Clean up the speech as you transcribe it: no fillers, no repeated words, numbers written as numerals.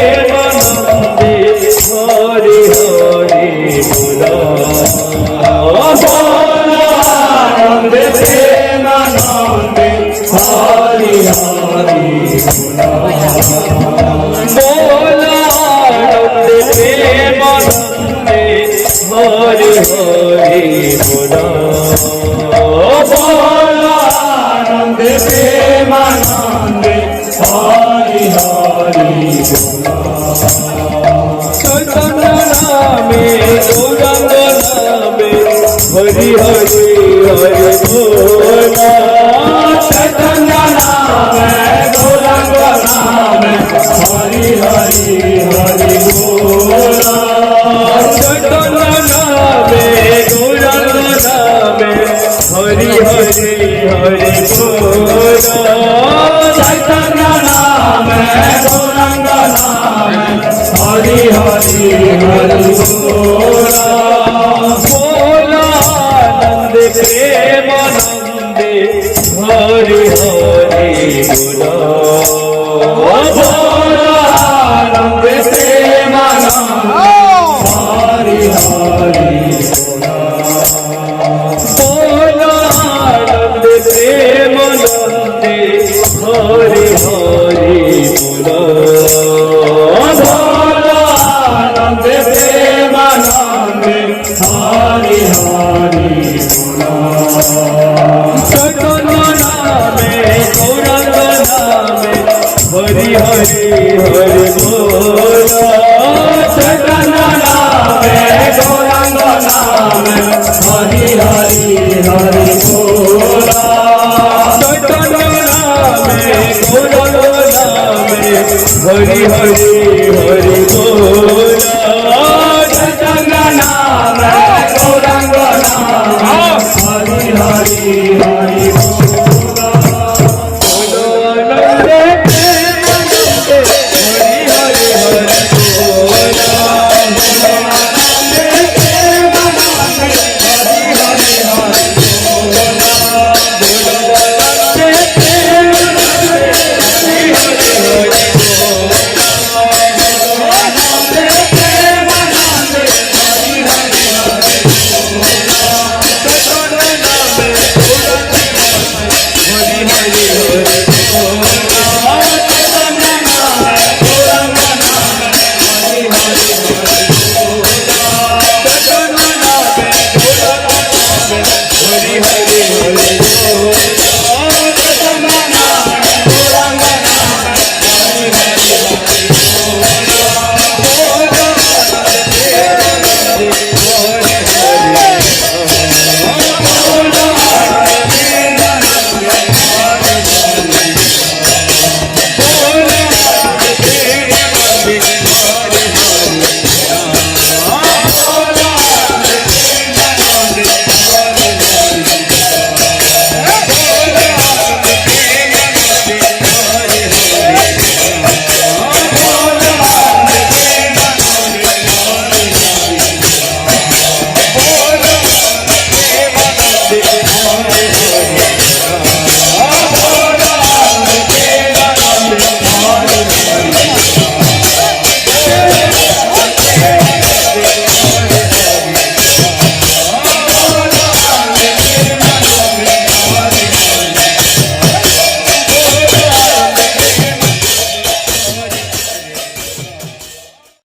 प्रेमानंदे हरि हरि बोला बोलानंदे प्रेमानंदे हरि हरि बोला बोलानंदे प्रेमानंदे हरि हरि बोला बोलानंदे प्रेमानंदे हरि हरि बोला चैतन्य नामे गौरांग नामे हरि हरि हरि बोला चैतन्य नामे गौरांग नामे हरि हरि हरि बोला चैतन्य नामे गौरांग नामे हरि हरि हरि बोला चैतन्य नामे गौरांग नामे हरि हरि हरि बोला बोलानंद प्रेमानंदे हरि हरि बोला बोलानंद प्रेमानंदे हरि हरि बोला बोलानंद प्रेमानंदे हरि हरि बोला बोलानंद प्रेमानंदे हरि हरि बोला चैतन्य नामे गौरांग नामे हरि हरि हरि बोला चैतन्य नामे गौरांग नामे हरि हरि हरि बोला चैतन्य नामे गौरांग नामे हरि हरि